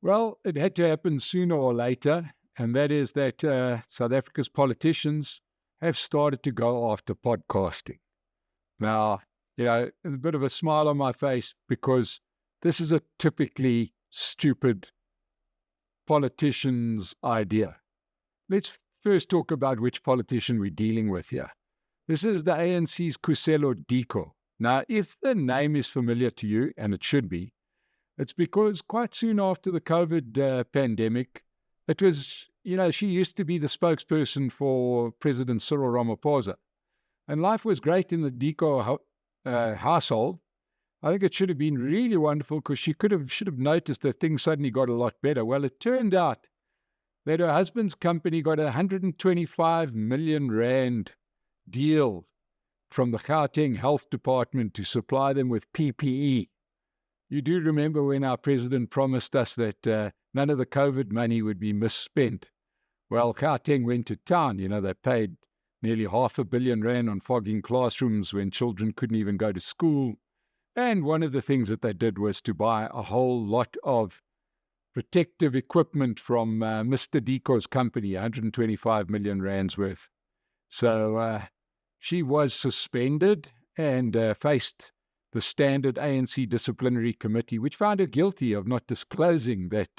Well, it had to happen sooner or later, and that is that South Africa's politicians have started to go after podcasting. Now, there's a bit of a smile on my face because this is a typically stupid politician's idea. Let's first talk about which politician we're dealing with here. This is the ANC's Kuselo Diko. Now, if the name is familiar to you, and it should be, it's because quite soon after the COVID pandemic, it was, she used to be the spokesperson for President Cyril Ramaphosa. And life was great in the Diko household. I think it should have been really wonderful because she should have noticed that things suddenly got a lot better. Well, it turned out that her husband's company got a 125 million rand deal from the Gauteng Health Department to supply them with PPE. You do remember when our president promised us that none of the COVID money would be misspent. Well, Gauteng went to town. They paid nearly 500 million rand on fogging classrooms when children couldn't even go to school. And one of the things that they did was to buy a whole lot of protective equipment from Mr. Diko's company, 125 million rands worth. So she was suspended and faced the standard ANC disciplinary committee, which found her guilty of not disclosing that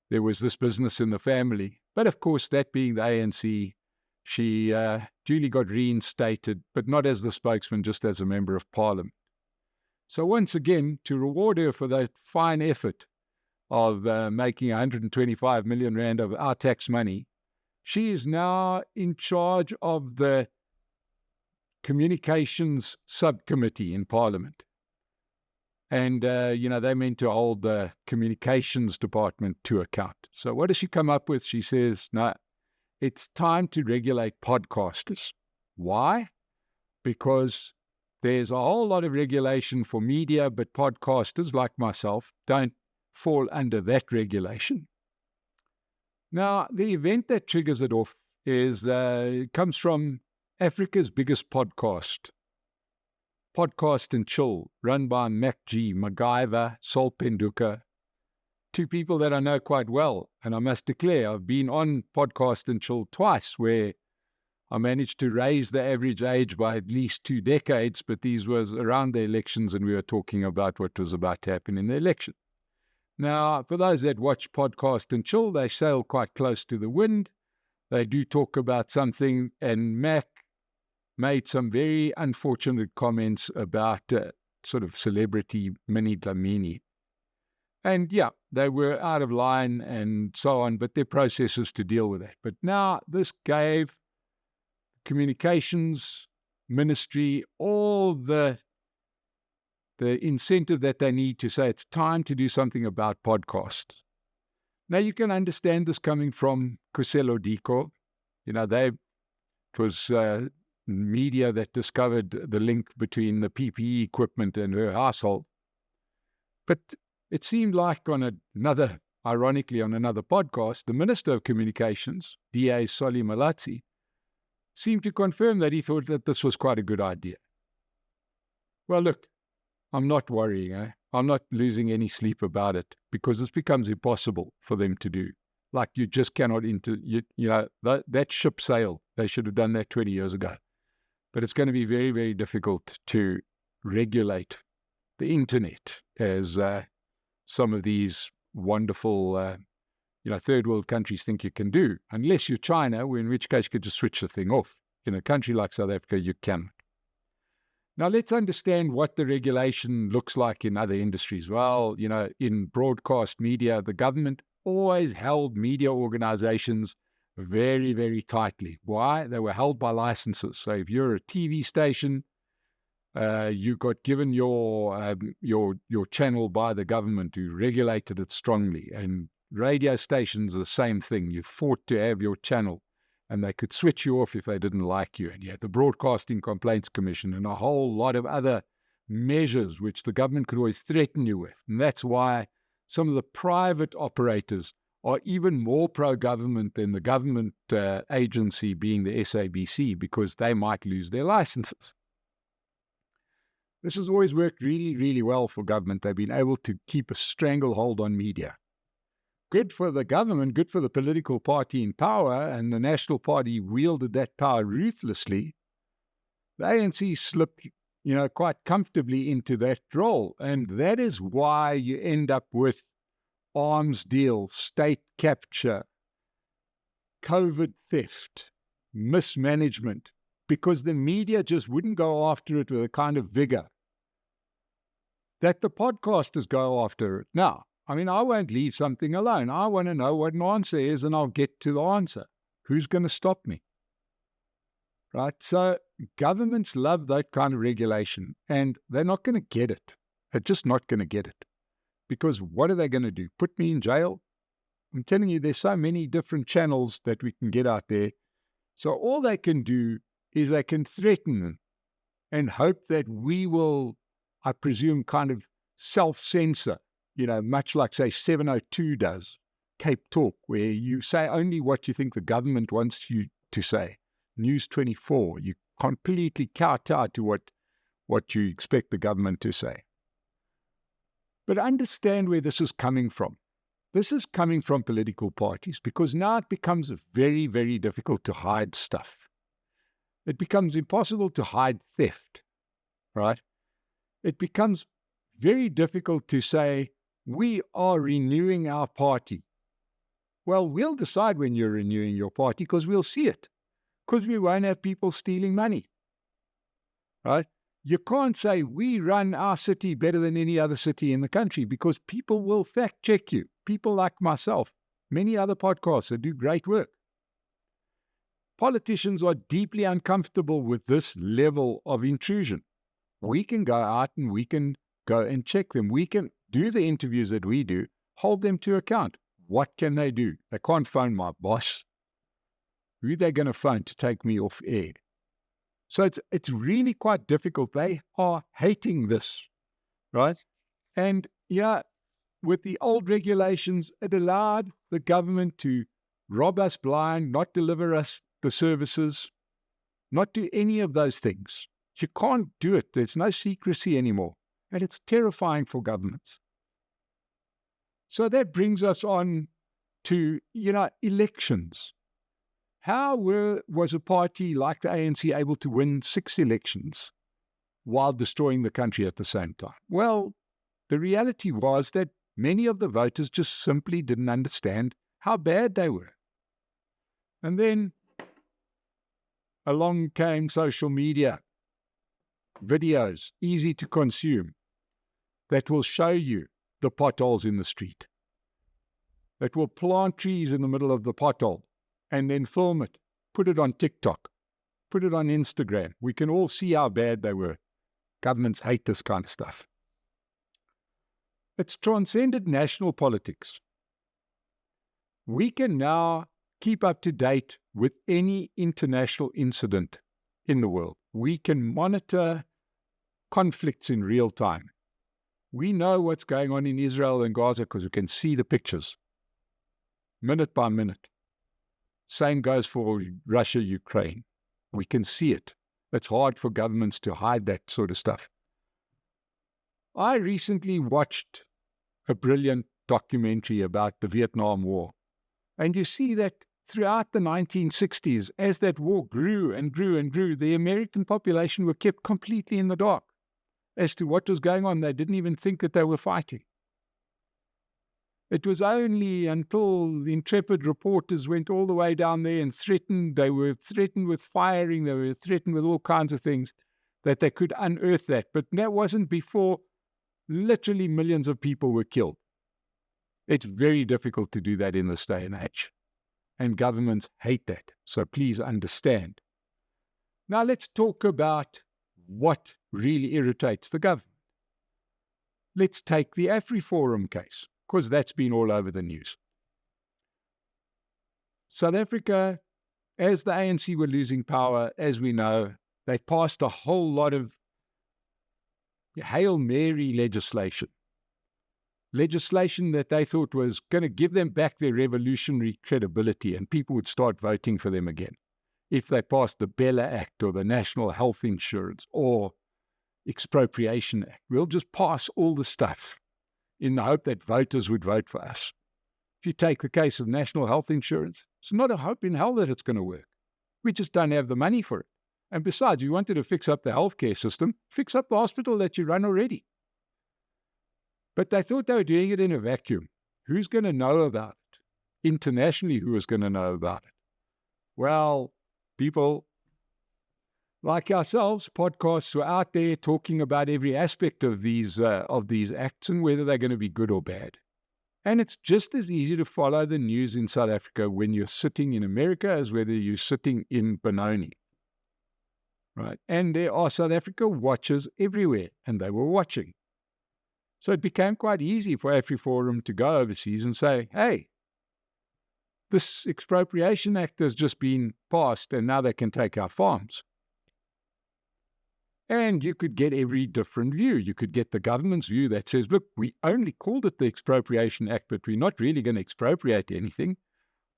there was this business in the family. But of course, that being the ANC, she duly got reinstated, but not as the spokesman, just as a member of parliament. So once again, to reward her for that fine effort of making 125 million rand of our tax money, she is now in charge of the Communications Subcommittee in Parliament. And, they meant to hold the Communications Department to account. So what does she come up with? She says, no, it's time to regulate podcasters. Why? Because there's a whole lot of regulation for media, but podcasters like myself don't fall under that regulation. Now, the event that triggers it off comes from Africa's biggest podcast and Chill, run by Mac G, MacGyver, Sol Penduka, two people that I know quite well. And I must declare, I've been on Podcast and Chill twice, where I managed to raise the average age by at least 2 decades, but these was around the elections, and we were talking about what was about to happen in the election. Now, for those that watch Podcast and Chill, they sail quite close to the wind. They do talk about something, and Mac made some very unfortunate comments about sort of celebrity Minnie Dlamini. And yeah, they were out of line and so on, but there are processes to deal with that. But now this gave Communications Ministry all the incentive that they need to say it's time to do something about podcasts. Now you can understand this coming from Kuselo Diko. It was media that discovered the link between the PPE equipment and her household. But it seemed like ironically on another podcast, the Minister of Communications, D.A. Solly Malatsi, seemed to confirm that he thought that this was quite a good idea. Well, look, I'm not worrying. I'm not losing any sleep about it because this becomes impossible for them to do. Like you just cannot that ship sailed. They should have done that 20 years ago. But it's going to be very, very difficult to regulate the internet as some of these wonderful, third world countries think you can do, unless you're China, in which case you could just switch the thing off. In a country like South Africa, you can. Now, let's understand what the regulation looks like in other industries. Well, in broadcast media, the government always held media organizations very, very tightly. Why? They were held by licenses. So if you're a TV station, you got given your channel by the government, who regulated it strongly. And radio stations, the same thing. You fought to have your channel, and they could switch you off if they didn't like you. And you had the Broadcasting Complaints Commission and a whole lot of other measures which the government could always threaten you with. And that's why some of the private operators are even more pro-government than the government agency, being the SABC, because they might lose their licenses. This has always worked really, really well for government. They've been able to keep a stranglehold on media. good for the government, good for the political party in power, and the National Party wielded that power ruthlessly. The ANC slipped, quite comfortably into that role. And that is why you end up with arms deals, state capture, COVID theft, mismanagement, because the media just wouldn't go after it with a kind of vigor that the podcasters go after it. Now, I won't leave something alone. I want to know what an answer is, and I'll get to the answer. Who's going to stop me? Right? So governments love that kind of regulation, and they're not going to get it. They're just not going to get it. Because what are they going to do? Put me in jail? I'm telling you, there's so many different channels that we can get out there. So all they can do is they can threaten and hope that we will, I presume, kind of self-censor, much like, say, 702 does, Cape Talk, where you say only what you think the government wants you to say. News 24, you completely kowtow to what you expect the government to say. But understand where this is coming from. This is coming from political parties, because now it becomes very, very difficult to hide stuff. It becomes impossible to hide theft, right? It becomes very difficult to say, we are renewing our party. Well, we'll decide when you're renewing your party, because we'll see it, because we won't have people stealing money, right? You can't say we run our city better than any other city in the country, because people will fact check you. People like myself, many other podcasts that do great work. Politicians are deeply uncomfortable with this level of intrusion. We can go out and we can go and check them. We can do the interviews that we do, hold them to account. What can they do? They can't phone my boss. Who are they going to phone to take me off air? So it's really quite difficult. They are hating this, right? And with the old regulations, it allowed the government to rob us blind, not deliver us the services, not do any of those things. You can't do it. There's no secrecy anymore. And it's terrifying for governments. So that brings us on to, elections. How was a party like the ANC able to win 6 elections while destroying the country at the same time? Well, the reality was that many of the voters just simply didn't understand how bad they were. And then along came social media, videos, easy to consume, that will show you the potholes in the street, that will plant trees in the middle of the pothole and then film it, put it on TikTok, put it on Instagram. We can all see how bad they were. Governments hate this kind of stuff. It's transcended national politics. We can now keep up to date with any international incident in the world. We can monitor conflicts in real time. We know what's going on in Israel and Gaza because we can see the pictures, minute by minute. Same goes for Russia, Ukraine. We can see it. It's hard for governments to hide that sort of stuff. I recently watched a brilliant documentary about the Vietnam War. And you see that throughout the 1960s, as that war grew and grew and grew, the American population were kept completely in the dark as to what was going on. They didn't even think that they were fighting. It was only until the intrepid reporters went all the way down there and threatened, they were threatened with firing, they were threatened with all kinds of things, that they could unearth that. But that wasn't before literally millions of people were killed. It's very difficult to do that in this day and age. And governments hate that. So please understand. Now let's talk about what really irritates the government. Let's take the AfriForum case, because that's been all over the news. South Africa, as the ANC were losing power, as we know, they passed a whole lot of Hail Mary legislation that they thought was going to give them back their revolutionary credibility, and people would start voting for them again if they passed the Bella Act or the National Health Insurance or Expropriation Act. We'll just pass all the stuff in the hope that voters would vote for us. If you take the case of national health insurance, it's not a hope in hell that it's going to work. We just don't have the money for it. And besides, you wanted to fix up the healthcare system, fix up the hospital that you run already. But they thought they were doing it in a vacuum. Who's going to know about it? Internationally, who is going to know about it? Well, people like ourselves, podcasts, were out there talking about every aspect of these acts and whether they're going to be good or bad. And it's just as easy to follow the news in South Africa when you're sitting in America as whether you're sitting in Benoni. Right? And there are South Africa watchers everywhere, and they were watching. So it became quite easy for AfriForum to go overseas and say, hey, this Expropriation Act has just been passed, and now they can take our farms. And you could get every different view. You could get the government's view that says, look, we only called it the Expropriation Act, but we're not really going to expropriate anything.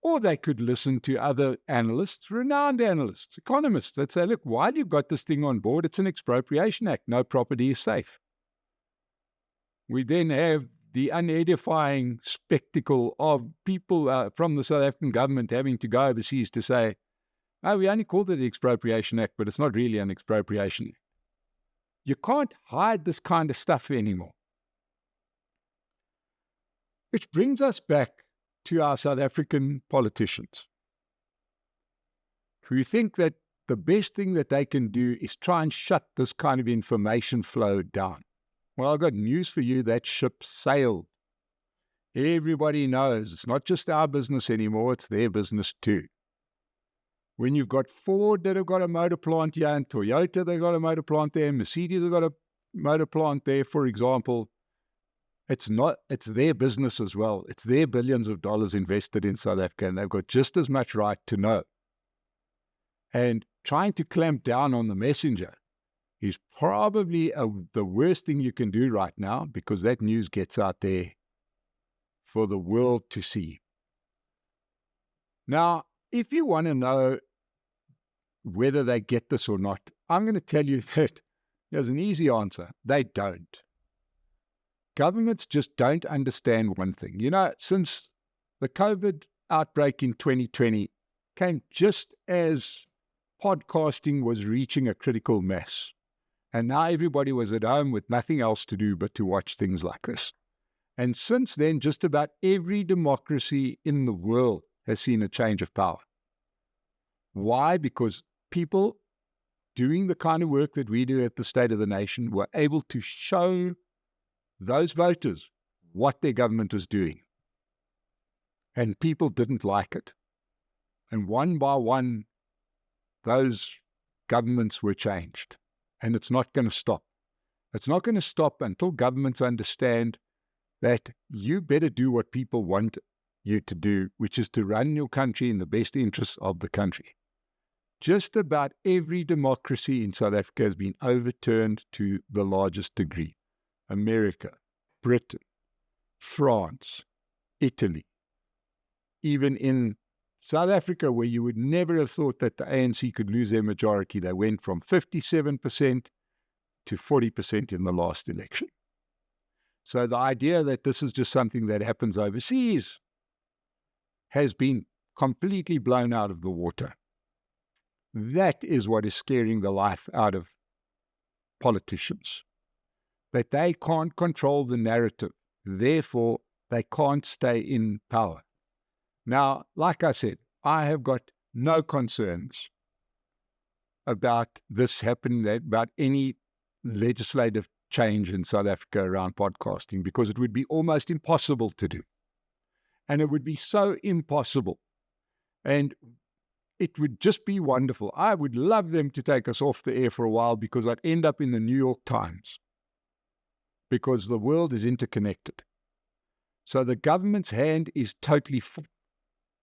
Or they could listen to other analysts, renowned analysts, economists, that say, look, while you've got this thing on board, it's an Expropriation Act. No property is safe. We then have the unedifying spectacle of people from the South African government having to go overseas to say, oh, we only called it the Expropriation Act, but it's not really an expropriation act. You can't hide this kind of stuff anymore. Which brings us back to our South African politicians who think that the best thing that they can do is try and shut this kind of information flow down. Well, I've got news for you. That ship sailed. Everybody knows it's not just our business anymore, it's their business too. When you've got Ford that have got a motor plant here, and Toyota they've got a motor plant there, and Mercedes have got a motor plant there, for example, it's their business as well. It's their billions of dollars invested in South Africa, and they've got just as much right to know. And trying to clamp down on the messenger is probably the worst thing you can do right now, because that news gets out there for the world to see. Now, if you want to know whether they get this or not, I'm going to tell you that there's an easy answer. They don't. Governments just don't understand one thing. You know, since the COVID outbreak in 2020 came just as podcasting was reaching a critical mass, and now everybody was at home with nothing else to do but to watch things like this. And since then, just about every democracy in the world has seen a change of power. Why? Because people doing the kind of work that we do at the State of the Nation were able to show those voters what their government was doing. And people didn't like it. And one by one, those governments were changed. And it's not going to stop. It's not going to stop until governments understand that you better do what people want you to do, which is to run your country in the best interests of the country. Just about every democracy in South Africa has been overturned to the largest degree. America, Britain, France, Italy. Even in South Africa, where you would never have thought that the ANC could lose their majority, they went from 57% to 40% in the last election. So the idea that this is just something that happens overseas has been completely blown out of the water. That is what is scaring the life out of politicians. That they can't control the narrative. Therefore, they can't stay in power. Now, like I said, I have got no concerns about this happening, about any legislative change in South Africa around podcasting, because it would be almost impossible to do. And it would be so impossible. And it would just be wonderful. I would love them to take us off the air for a while, because I'd end up in the New York Times, because the world is interconnected. So the government's hand is totally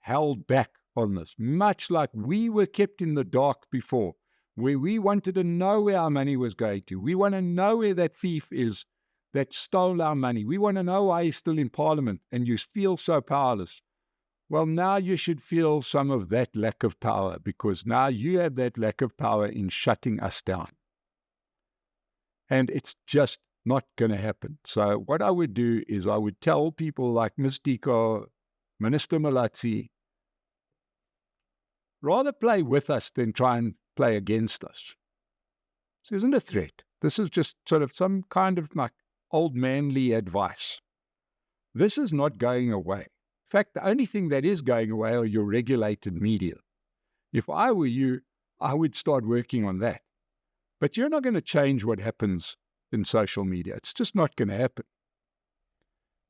held back on this, much like we were kept in the dark before, where we wanted to know where our money was going to. We want to know where that thief is that stole our money. We want to know why he's still in Parliament, and you feel so powerless. Well, now you should feel some of that lack of power, because now you have that lack of power in shutting us down. And it's just not going to happen. So what I would do is I would tell people like Ms. Diko, Minister Malatsi, rather play with us than try and play against us. This isn't a threat. This is just sort of some kind of like old manly advice. This is not going away. In fact, the only thing that is going away are your regulated media. If I were you, I would start working on that. But you're not going to change what happens in social media. It's just not going to happen.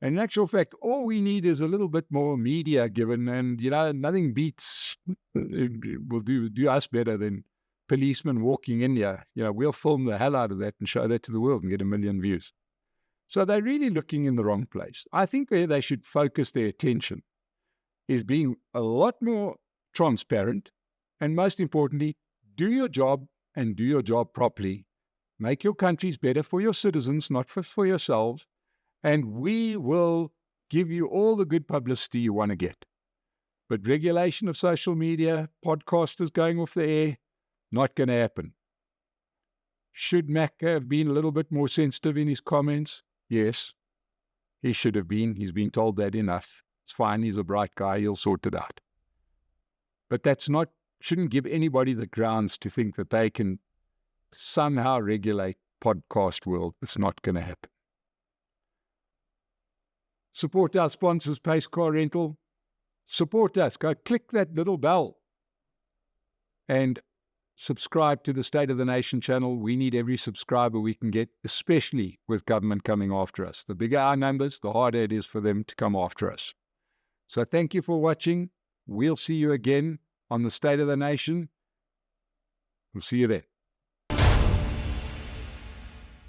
And in actual fact, all we need is a little bit more media given, and, nothing beats, will do us better than policemen walking in here. We'll film the hell out of that and show that to the world and get 1 million views. So they're really looking in the wrong place. I think where they should focus their attention is being a lot more transparent, and most importantly, do your job and do your job properly. Make your countries better for your citizens, not for yourselves, and we will give you all the good publicity you want to get. But regulation of social media, podcasters going off the air, not going to happen. Should Mac have been a little bit more sensitive in his comments? Yes, he should have been. He's been told that enough. It's fine. He's a bright guy. He'll sort it out. But shouldn't give anybody the grounds to think that they can somehow regulate podcast world. It's not going to happen. Support our sponsors, Pace Car Rental. Support us. Go click that little bell and subscribe to the State of the Nation channel. We need every subscriber we can get, especially with government coming after us. The bigger our numbers, the harder it is for them to come after us. So thank you for watching. We'll see you again on the State of the Nation. We'll see you then.